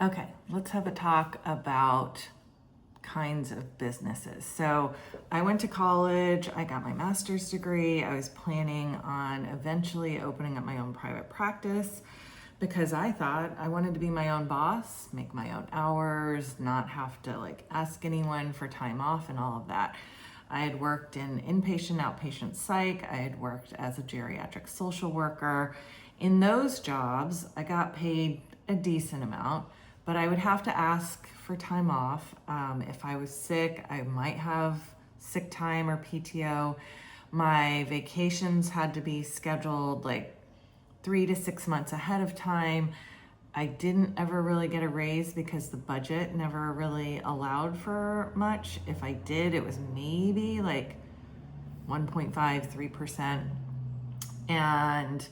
Okay, let's have a talk about kinds of businesses. So I went to college, I got my master's degree. I was planning on eventually opening up my own private practice because I thought I wanted to be my own boss, make my own hours, not have to ask anyone for time off and all of that. I had worked in inpatient, outpatient psych. I had worked as a geriatric social worker. In those jobs, I got paid a decent amount, but I would have to ask for time off. If I was sick, I might have sick time or PTO. My vacations had to be scheduled 3 to 6 months ahead of time. I didn't ever really get a raise because the budget never really allowed for much. If I did, it was maybe 1.5, 3%. And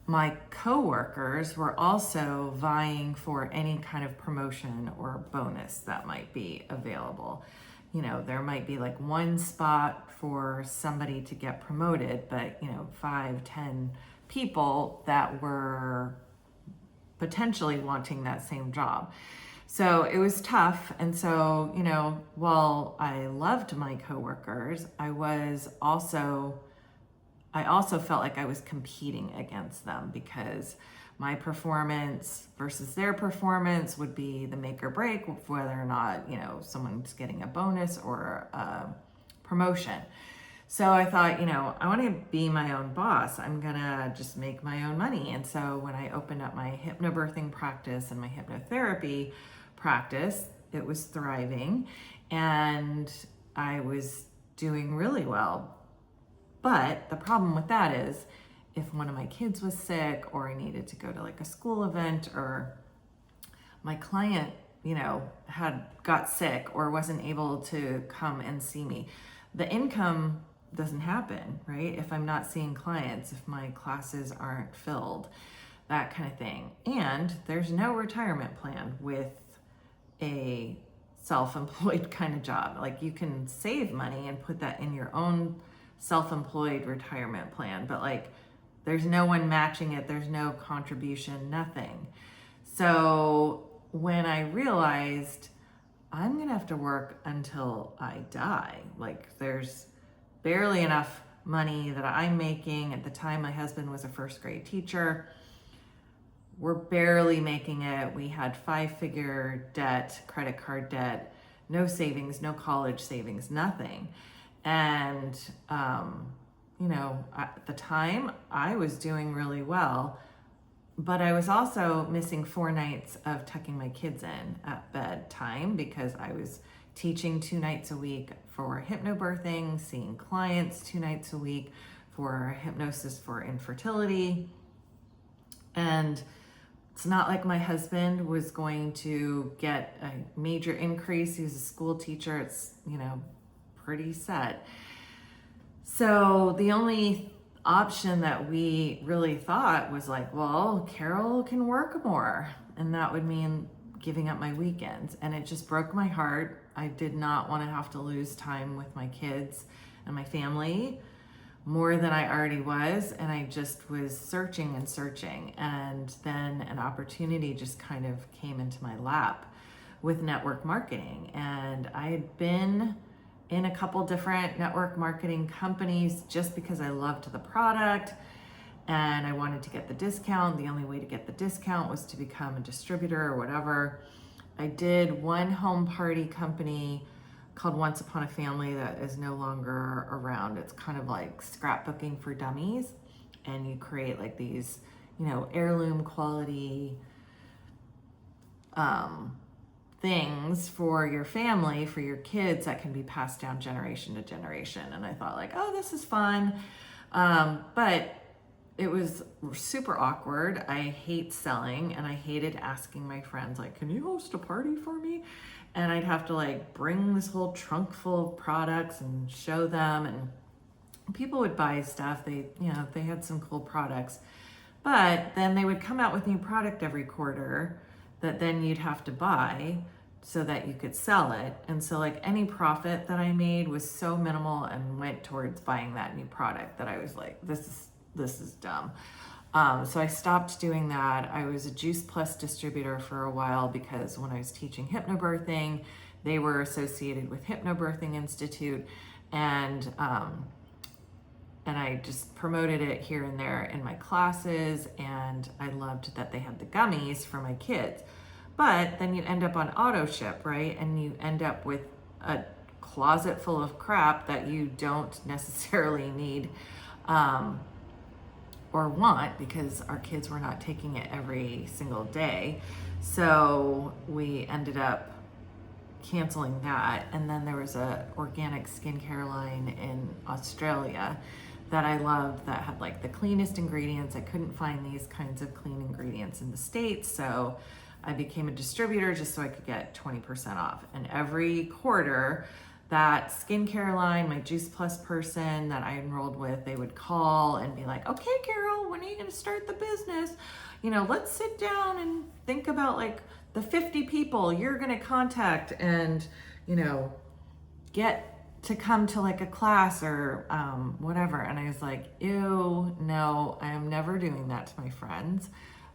my coworkers were also vying for any kind of promotion or bonus that might be available. You know, there might be one spot for somebody to get promoted, but 5, 10 people that were potentially wanting that same job. So it was tough. And so, while I loved my coworkers, I also felt like I was competing against them because my performance versus their performance would be the make or break of whether or not, someone's getting a bonus or a promotion. So I thought, I want to be my own boss. I'm going to just make my own money. And so when I opened up my hypnobirthing practice and my hypnotherapy practice, it was thriving and I was doing really well. But the problem with that is if one of my kids was sick or I needed to go to a school event or my client, had got sick or wasn't able to come and see me, the income doesn't happen, right? If I'm not seeing clients, if my classes aren't filled, that kind of thing. And there's no retirement plan with a self-employed kind of job. You can save money and put that in your own self-employed retirement plan, but there's no one matching it, there's no contribution, nothing. So when I realized I'm gonna have to work until I die, there's barely enough money that I'm making. At the time, my husband was a first grade teacher. We're barely making it. We had 5-figure debt, credit card debt, no savings, no college savings, nothing. And, at the time I was doing really well, but I was also missing 4 nights of tucking my kids in at bedtime because I was teaching 2 nights a week for hypnobirthing, seeing clients 2 nights a week for hypnosis for infertility. And it's not like my husband was going to get a major increase. He was a school teacher. It's, pretty set. So the only option that we really thought was well, Carol can work more. And that would mean giving up my weekends. And it just broke my heart. I did not want to have to lose time with my kids and my family more than I already was. And I just was searching and searching. And then an opportunity just kind of came into my lap with network marketing. And I had been in a couple different network marketing companies just because I loved the product and I wanted to get the discount. The only way to get the discount was to become a distributor or whatever. I did one home party company called Once Upon a Family that is no longer around. It's kind of like scrapbooking for dummies, and you create these, heirloom quality things for your family, for your kids that can be passed down generation to generation. And I thought oh, this is fun. But it was super awkward. I hate selling and I hated asking my friends, can you host a party for me? And I'd have to bring this whole trunk full of products and show them, and people would buy stuff. They had some cool products, but then they would come out with new product every quarter that then you'd have to buy so that you could sell it. And so any profit that I made was so minimal and went towards buying that new product that I was this is dumb. So I stopped doing that. I was a Juice Plus distributor for a while because when I was teaching hypnobirthing, they were associated with Hypnobirthing Institute, and I just promoted it here and there in my classes, and I loved that they had the gummies for my kids. But then you end up on auto ship, right? And you end up with a closet full of crap that you don't necessarily need or want, because our kids were not taking it every single day. So we ended up canceling that. And then there was a organic skincare line in Australia that I loved that had like the cleanest ingredients. I couldn't find these kinds of clean ingredients in the States, so I became a distributor just so I could get 20% off. And every quarter, that skincare line, my Juice Plus person that I enrolled with, they would call and be like, okay, Carol, when are you going to start the business? You know, let's sit down and think about like the 50 people you're going to contact and, you know, get to come to like a class or whatever. And I was like, ew, no, I am never doing that to my friends.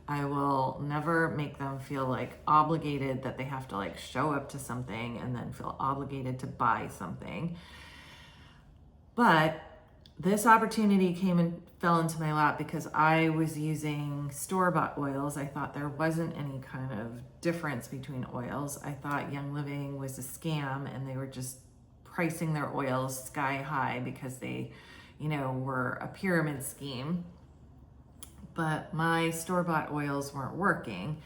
I will never make them feel like obligated that they have to like show up to something and then feel obligated to buy something. But this opportunity came and fell into my lap because I was using store-bought oils. I thought there wasn't any kind of difference between oils. I thought Young Living was a scam and they were just pricing their oils sky high because they, you know, were a pyramid scheme. But my store-bought oils weren't working.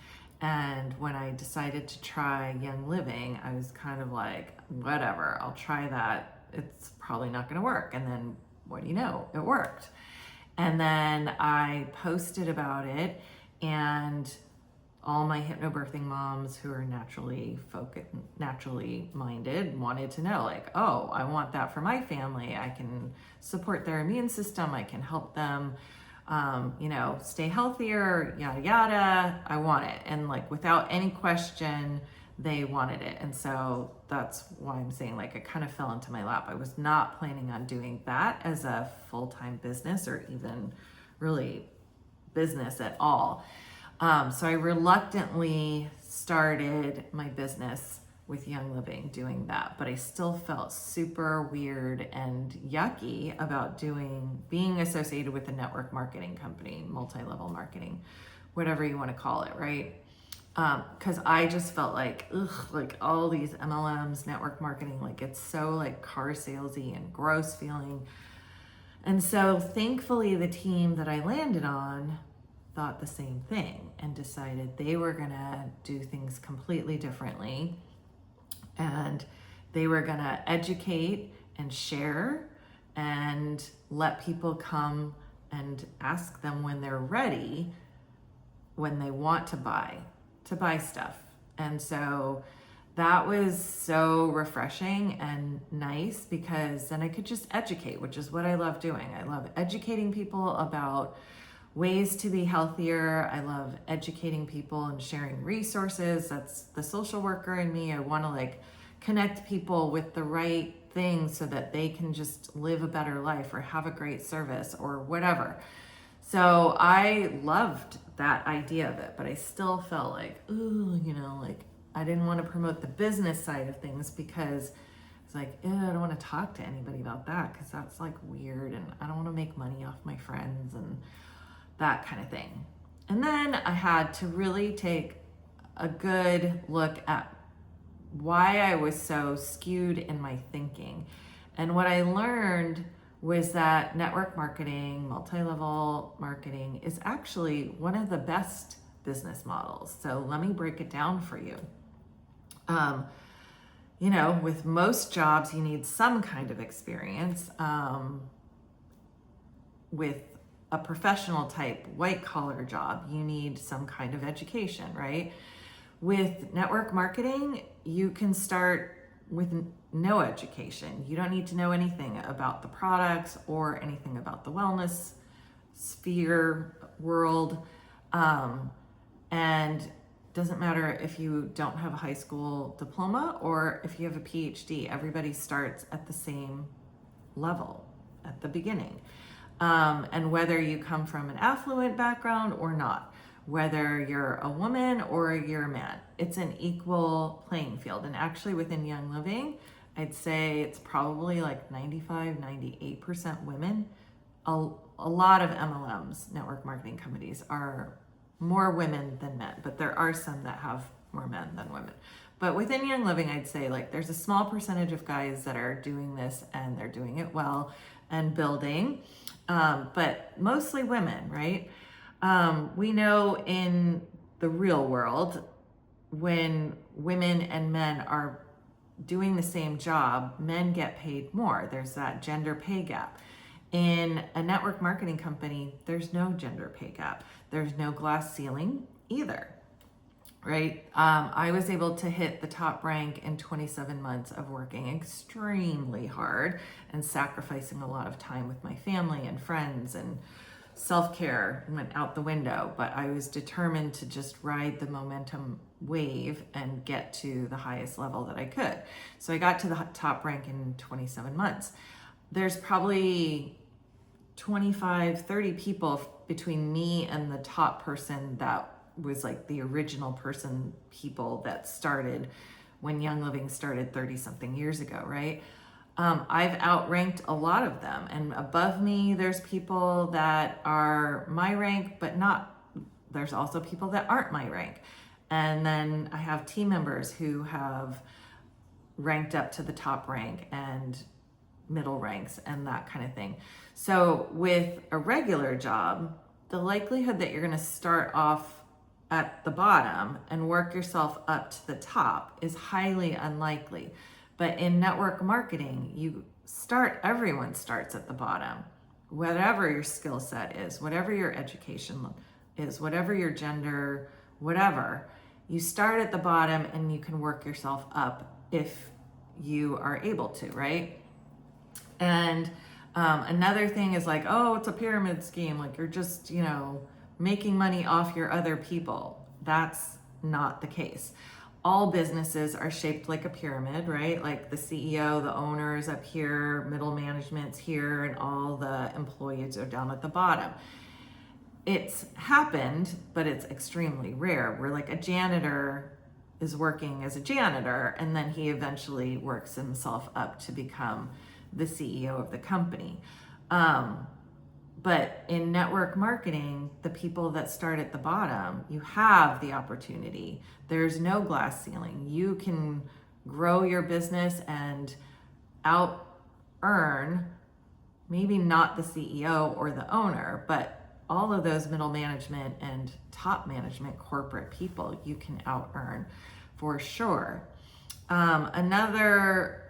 And when I decided to try Young Living, I was kind of like, whatever, I'll try that. It's probably not going to work. And then what do you know? It worked. And then I posted about it, and all my hypnobirthing moms who are naturally minded wanted to know, like, oh, I want that for my family. I can support their immune system. I can help them, you know, stay healthier, yada, yada. I want it. And like, without any question, they wanted it. And so that's why I'm saying, like, it kind of fell into my lap. I was not planning on doing that as a full-time business or even really business at all. So I reluctantly started my business with Young Living doing that, but I still felt super weird and yucky about being associated with a network marketing company, multi-level marketing, whatever you want to call it, right? Because I just felt like, like all these MLMs, network marketing, like it's so like car salesy and gross feeling. And so thankfully the team that I landed on thought the same thing and decided they were gonna do things completely differently. And they were gonna educate and share and let people come and ask them when they're ready, when they want to buy stuff. And so that was so refreshing and nice, because then I could just educate, which is what I love doing. I love educating people about ways to be healthier. I love educating people and sharing resources. That's the social worker in me. I want to like connect people with the right things so that they can just live a better life or have a great service or whatever. So I loved that idea of it, but I still felt like, ooh, you know, like I didn't want to promote the business side of things because it's like, I don't want to talk to anybody about that because that's like weird, and I don't want to make money off my friends and that kind of thing. And then I had to really take a good look at why I was so skewed in my thinking. And what I learned was that network marketing, multi-level marketing is actually one of the best business models. So let me break it down for you. You know, with most jobs, you need some kind of experience. With a professional type white collar job, you need some kind of education, right? With network marketing, you can start with no education. You don't need to know anything about the products or anything about the wellness sphere world. And doesn't matter if you don't have a high school diploma or if you have a PhD, everybody starts at the same level at the beginning. And whether you come from an affluent background or not, whether you're a woman or you're a man, it's an equal playing field. And actually within Young Living, I'd say it's probably like 95, 98% women. A lot of MLMs, network marketing companies, are more women than men, but there are some that have more men than women. But within Young Living, I'd say like there's a small percentage of guys that are doing this and they're doing it well and building, but mostly women, right? We know in the real world, when women and men are doing the same job, men get paid more. There's that gender pay gap. In a network marketing company, there's no gender pay gap. There's no glass ceiling either, right? I was able to hit the top rank in 27 months of working extremely hard and sacrificing a lot of time with my family and friends, and self-care went out the window, but I was determined to just ride the momentum wave and get to the highest level that I could. So I got to the top rank in 27 months. There's probably 25, 30 people between me and the top person that was like the original people that started when Young Living started 30 something years ago, right? I've outranked a lot of them, and above me, there's people that are my rank, but there's also people that aren't my rank. And then I have team members who have ranked up to the top rank and middle ranks and that kind of thing. So with a regular job, the likelihood that you're going to start off at the bottom and work yourself up to the top is highly unlikely. But in network marketing, everyone starts at the bottom, whatever your skill set is, whatever your education is, whatever your gender, whatever, you start at the bottom and you can work yourself up if you are able to, right? And another thing is like, oh, it's a pyramid scheme. Like you're just, making money off your other people. That's not the case. All businesses are shaped like a pyramid, right? Like the CEO, the owners up here, middle management's here, and all the employees are down at the bottom. It's happened, but it's extremely rare, where like a janitor is working as a janitor, and then he eventually works himself up to become the CEO of the company. But in network marketing, the people that start at the bottom, you have the opportunity. There's no glass ceiling. You can grow your business and out earn, maybe not the CEO or the owner, but all of those middle management and top management corporate people, you can out earn for sure. Another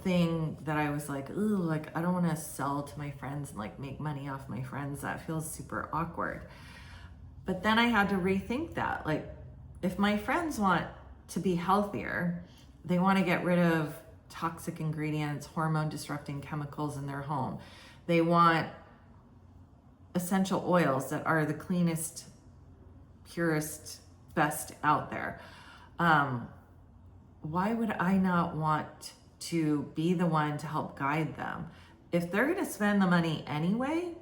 thing that I was like, ooh, like I don't want to sell to my friends and like make money off my friends. That feels super awkward. But then I had to rethink that. Like if my friends want to be healthier, they want to get rid of toxic ingredients, hormone disrupting chemicals in their home. They want essential oils that are the cleanest, purest, best out there. Why would I not want to be the one to help guide them? If they're going to spend the money anyway,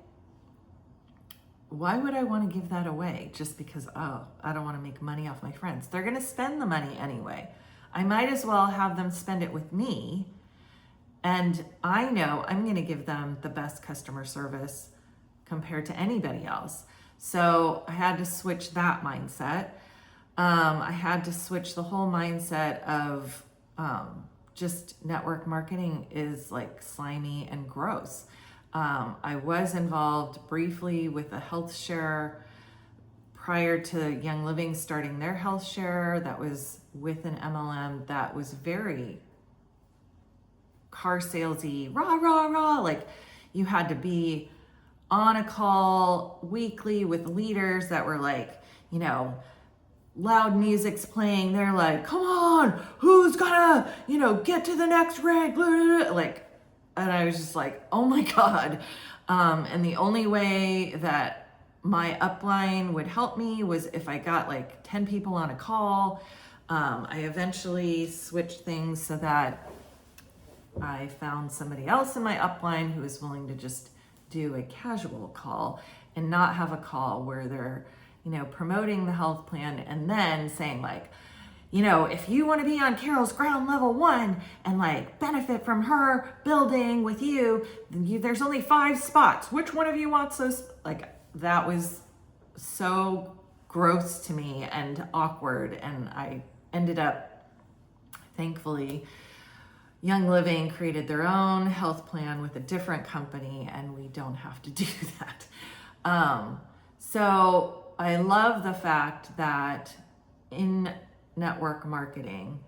why would I want to give that away just because, I don't want to make money off my friends? They're going to spend the money anyway. I might as well have them spend it with me, and I know I'm going to give them the best customer service compared to anybody else. So I had to switch that mindset. I had to switch the whole mindset of just network marketing is like slimy and gross. I was involved briefly with a health share prior to Young Living starting their health share. That was with an MLM that was very car salesy, rah, rah, rah. Like you had to be on a call weekly with leaders that were like, loud music's playing. They're like, come on, who's gonna, get to the next rank? Like, and I was just like, oh my God. And the only way that my upline would help me was if I got like 10 people on a call. I eventually switched things so that I found somebody else in my upline who was willing to just do a casual call and not have a call where they're, promoting the health plan and then saying like, if you want to be on Carol's ground level 1 and like benefit from her building with you, there's only 5 spots. Which one of you wants those? Like, that was so gross to me and awkward. And I ended up, thankfully, Young Living created their own health plan with a different company, and we don't have to do that. So I love the fact that in network marketing,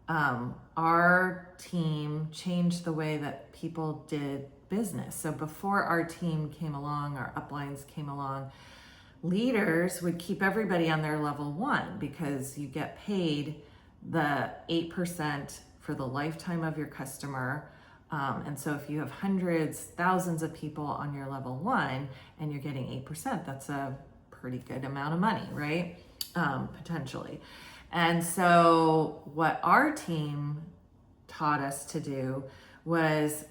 our team changed the way that people did business. So before our team came along, our uplines came along, leaders would keep everybody on their level 1 because you get paid the 8% for the lifetime of your customer. And so if you have hundreds, thousands of people on your level 1 and you're getting 8%, that's a pretty good amount of money, right? Potentially. And so what our team taught us to do was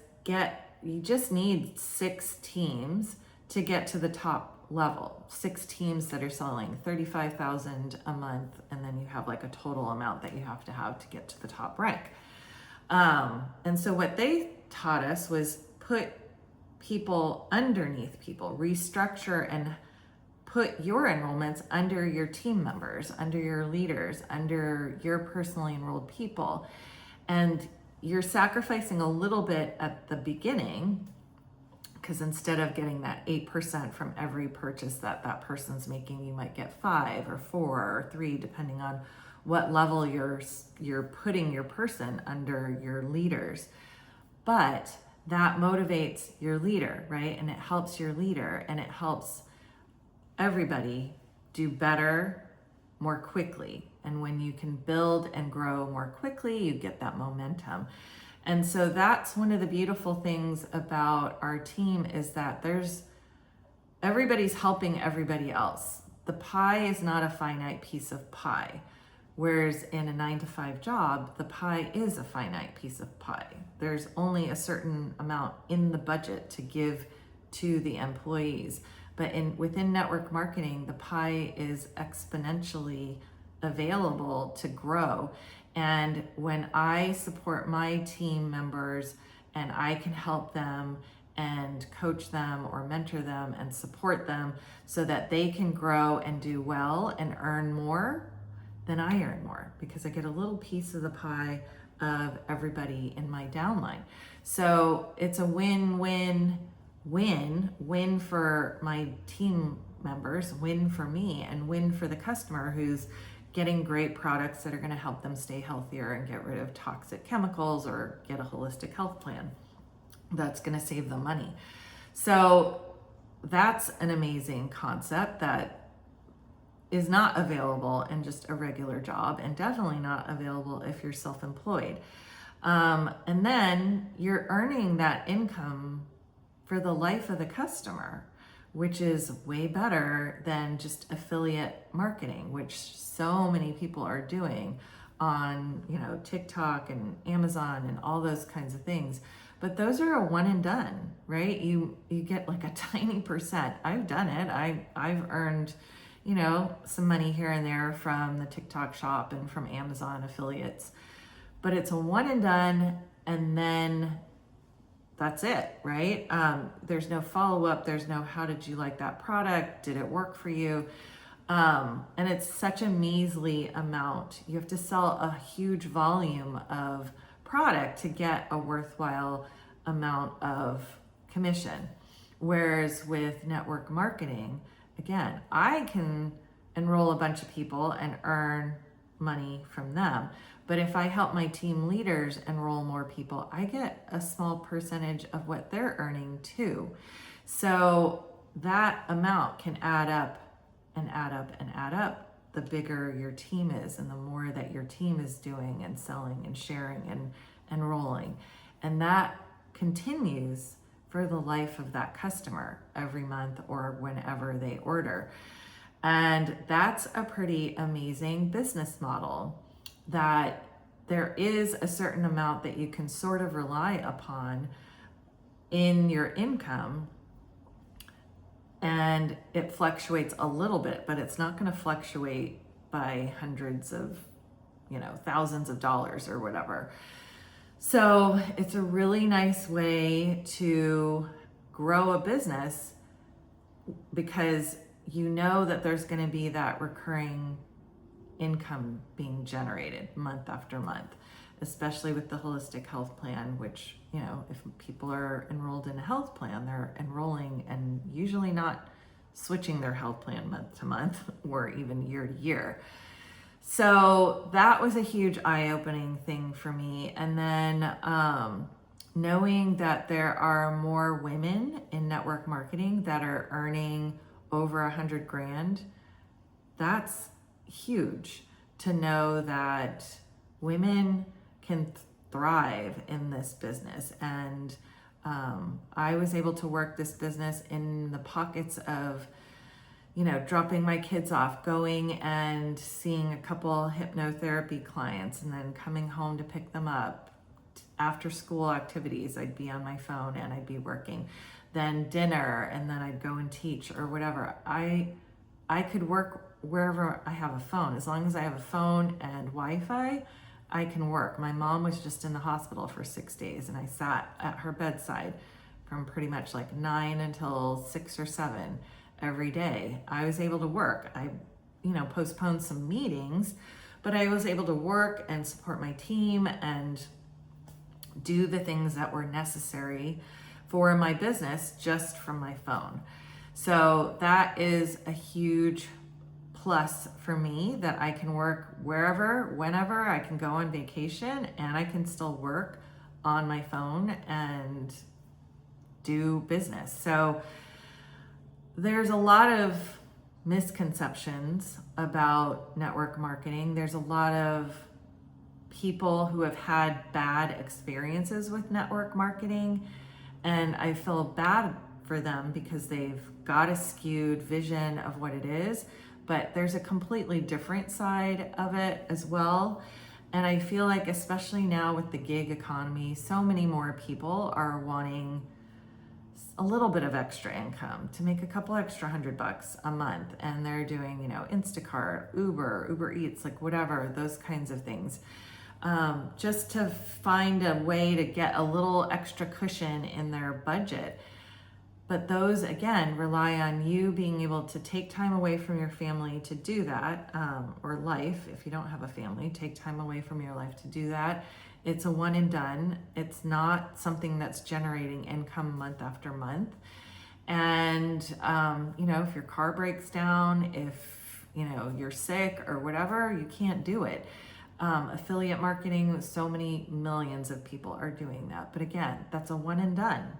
you just need 6 teams to get to the top level. 6 teams that are selling $35,000 a month, and then you have like a total amount that you have to get to the top rank. And so what they taught us was put people underneath people, restructure and put your enrollments under your team members, under your leaders, under your personally enrolled people. And you're sacrificing a little bit at the beginning, because instead of getting that 8% from every purchase that person's making, you might get 5 or 4 or 3, depending on what level you're putting your person under your leaders. But that motivates your leader, right? And it helps your leader, and it helps everybody do better more quickly. And when you can build and grow more quickly, you get that momentum. And so that's one of the beautiful things about our team, is that everybody's helping everybody else. The pie is not a finite piece of pie. Whereas in a 9-to-5 job, the pie is a finite piece of pie. There's only a certain amount in the budget to give to the employees. But within network marketing, the pie is exponentially available to grow. And when I support my team members and I can help them and coach them or mentor them and support them so that they can grow and do well and earn more, then I earn more, because I get a little piece of the pie of everybody in my downline. So it's a win-win for my team members, win for me, and win for the customer who's getting great products that are going to help them stay healthier and get rid of toxic chemicals, or get a holistic health plan that's going to save them money. So that's an amazing concept that is not available in just a regular job, and definitely not available if you're self-employed. And then you're earning that income for the life of the customer, which is way better than just affiliate marketing, which so many people are doing on, TikTok and Amazon and all those kinds of things. But those are a one and done, right? You get like a tiny percent. I've done it. I've earned, some money here and there from the TikTok shop and from Amazon affiliates, but it's a one and done, and then that's it, right? There's no follow-up. There's no, how did you like that product? Did it work for you? And it's such a measly amount. You have to sell a huge volume of product to get a worthwhile amount of commission. Whereas with network marketing, again, I can enroll a bunch of people and earn money from them. But if I help my team leaders enroll more people, I get a small percentage of what they're earning too. So that amount can add up and add up and add up the bigger your team is, and the more that your team is doing and selling and sharing and enrolling. And that continues for the life of that customer every month or whenever they order. And that's a pretty amazing business model, that there is a certain amount that you can sort of rely upon in your income and it fluctuates a little bit, but it's not going to fluctuate by hundreds of, thousands of dollars or whatever. So it's a really nice way to grow a business because you know that there's going to be that recurring income being generated month after month, especially with the holistic health plan, which, if people are enrolled in a health plan, they're enrolling and usually not switching their health plan month to month or even year to year. So that was a huge eye-opening thing for me. And then knowing that there are more women in network marketing that are earning over 100 grand, that's huge to know that women can thrive in this business. And I was able to work this business in the pockets of, dropping my kids off, going and seeing a couple hypnotherapy clients, and then coming home to pick them up. After school activities, I'd be on my phone and I'd be working. Then dinner, and then I'd go and teach or whatever. I could work wherever I have a phone. As long as I have a phone and Wi-Fi, I can work. My mom was just in the hospital for 6 days, and I sat at her bedside from pretty much like 9 until 6 or 7 every day. I was able to work. I, postponed some meetings, but I was able to work and support my team and do the things that were necessary for my business just from my phone. So that is a huge plus for me, that I can work wherever, whenever. I can go on vacation and I can still work on my phone and do business. So there's a lot of misconceptions about network marketing. There's a lot of people who have had bad experiences with network marketing, and I feel bad for them because they've got a skewed vision of what it is, but there's a completely different side of it as well. And I feel like, especially now with the gig economy, so many more people are wanting a little bit of extra income to make a couple extra $100 a month, and they're doing, Instacart, Uber Eats, like whatever, those kinds of things, just to find a way to get a little extra cushion in their budget. But those, again, rely on you being able to take time away from your family to do that, or life. If you don't have a family, take time away from your life to do that. It's a one and done. It's not something that's generating income month after month. And, if your car breaks down, if, you're sick or whatever, you can't do it. Affiliate marketing, so many millions of people are doing that. But again, that's a one and done.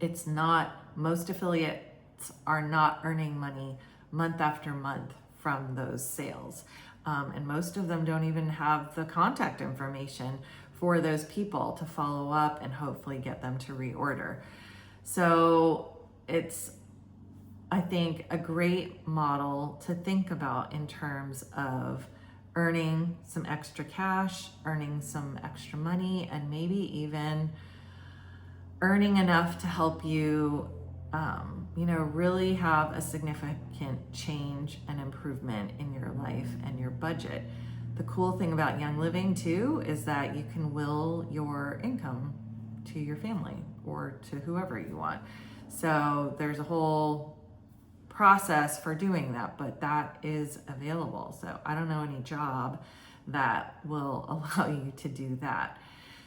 It's not, most affiliates are not earning money month after month from those sales. And most of them don't even have the contact information for those people to follow up and hopefully get them to reorder. So it's, I think, a great model to think about in terms of earning some extra cash, earning some extra money, and maybe even earning enough to help you really have a significant change and improvement in your life and your budget. The cool thing about Young Living too is that you can will your income to your family or to whoever you want. So there's a whole process for doing that, but that is available. So I don't know any job that will allow you to do that.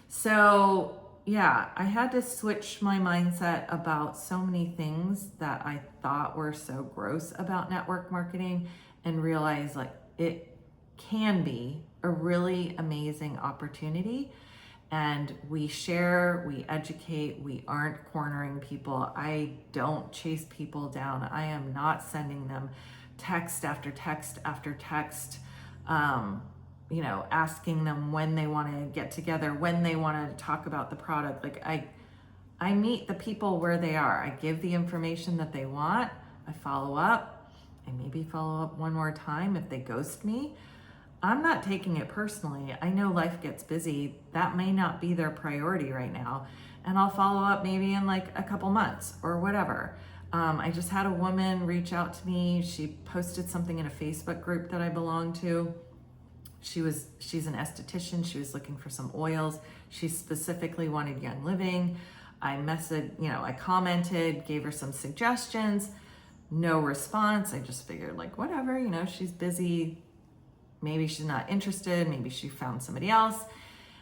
So yeah, I had to switch my mindset about so many things that I thought were so gross about network marketing, and realize like it can be a really amazing opportunity. And we share, we educate, we aren't cornering people. I don't chase people down. I am not sending them text after text after text, asking them when they want to get together, when they want to talk about the product. Like I meet the people where they are. I give the information that they want. I follow up. I maybe follow up one more time if they ghost me. I'm not taking it personally. I know life gets busy. That may not be their priority right now. And I'll follow up maybe in like a couple months or whatever. I just had a woman reach out to me. She posted something in a Facebook group that I belong to. She's an esthetician. She was looking for some oils. She specifically wanted Young Living. I commented, gave her some suggestions, no response. I just figured like, whatever, she's busy. Maybe she's not interested. Maybe she found somebody else.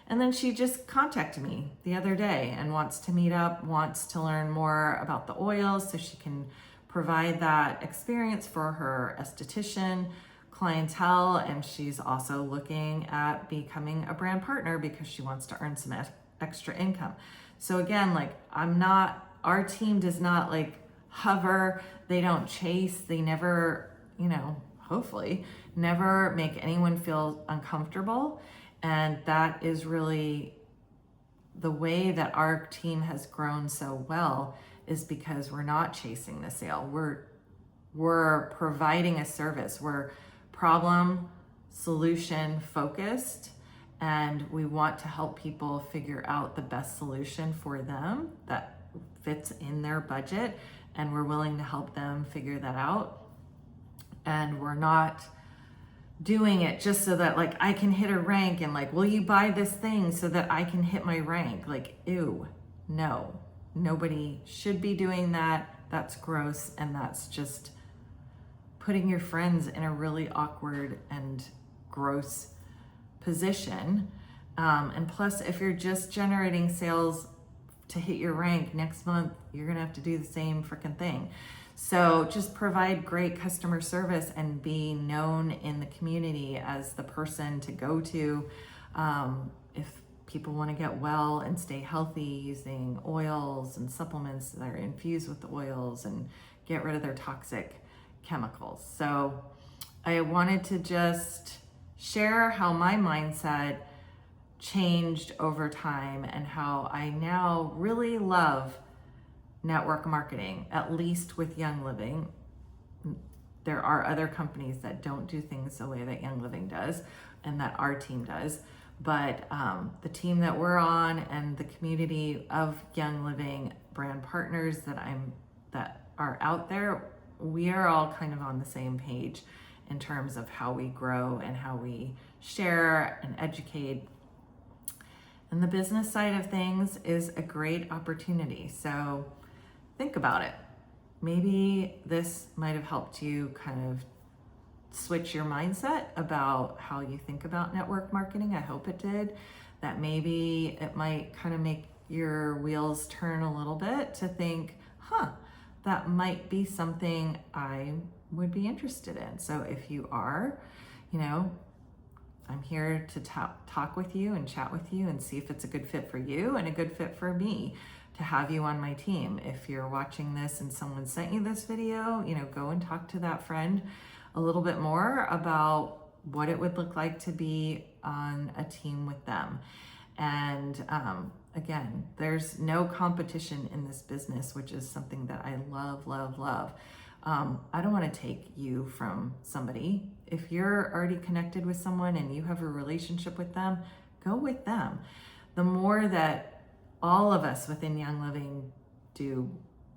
And then she just contacted me the other day and wants to meet up, wants to learn more about the oils so she can provide that experience for her esthetician clientele. And she's also looking at becoming a brand partner because she wants to earn some extra income. So again, like our team does not like hover, they don't chase, they never, hopefully never make anyone feel uncomfortable. And that is really the way that our team has grown so well, is because we're not chasing the sale. We're providing a service. We're problem solution focused, and we want to help people figure out the best solution for them that fits in their budget, and we're willing to help them figure that out. And we're not doing it just so that like I can hit a rank and like, will you buy this thing so that I can hit my rank? Like, ew, no, nobody should be doing that. That's gross. And that's just putting your friends in a really awkward and gross position. And plus, if you're just generating sales to hit your rank next month, you're gonna have to do the same freaking thing. So just provide great customer service and be known in the community as the person to go to if people want to get well and stay healthy using oils and supplements that are infused with the oils and get rid of their toxic chemicals. So I wanted to just share how my mindset changed over time and how I now really love network marketing, at least with Young Living. There are other companies that don't do things the way that Young Living does and that our team does. But the team that we're on and the community of Young Living brand partners that are out there, we are all kind of on the same page in terms of how we grow and how we share and educate. And the business side of things is a great opportunity. So think about it. Maybe this might have helped you kind of switch your mindset about how you think about network marketing. I hope it did. That maybe it might kind of make your wheels turn a little bit to think, that might be something I would be interested in. So if you are, I'm here to talk with you and chat with you and see if it's a good fit for you and a good fit for me to have you on my team. If you're watching this and someone sent you this video, go and talk to that friend a little bit more about what it would look like to be on a team with them. And again, there's no competition in this business, which is something that I love, love, love. I don't want to take you from somebody. If you're already connected with someone and you have a relationship with them, go with them. The more that all of us within Young Living do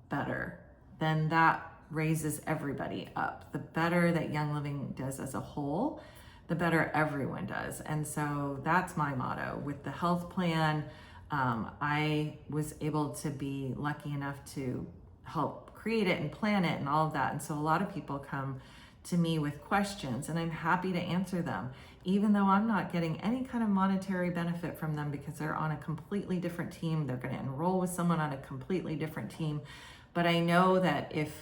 better, then that raises everybody up. The better that Young Living does as a whole, the better everyone does. And so that's my motto. With the health plan, I was able to be lucky enough to help create it and plan it and all of that. And so a lot of people come to me with questions and I'm happy to answer them, even though I'm not getting any kind of monetary benefit from them because they're on a completely different team. They're going to enroll with someone on a completely different team. But I know that if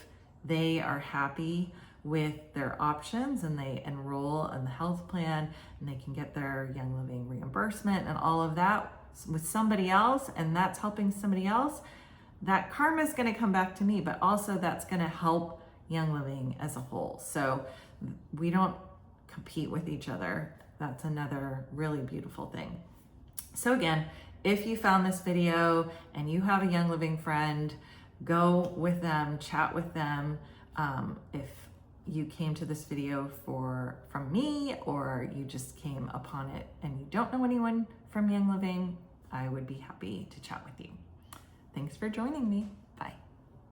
they are happy with their options and they enroll in the health plan and they can get their Young Living reimbursement and all of that with somebody else, and that's helping somebody else, that karma is going to come back to me, but also that's going to help Young Living as a whole. So we don't compete with each other. That's another really beautiful thing. So again, if you found this video and you have a Young Living friend, go with them, chat with them. If you came to this video from me, or you just came upon it and you don't know anyone from Young Living, I would be happy to chat with you. Thanks for joining me.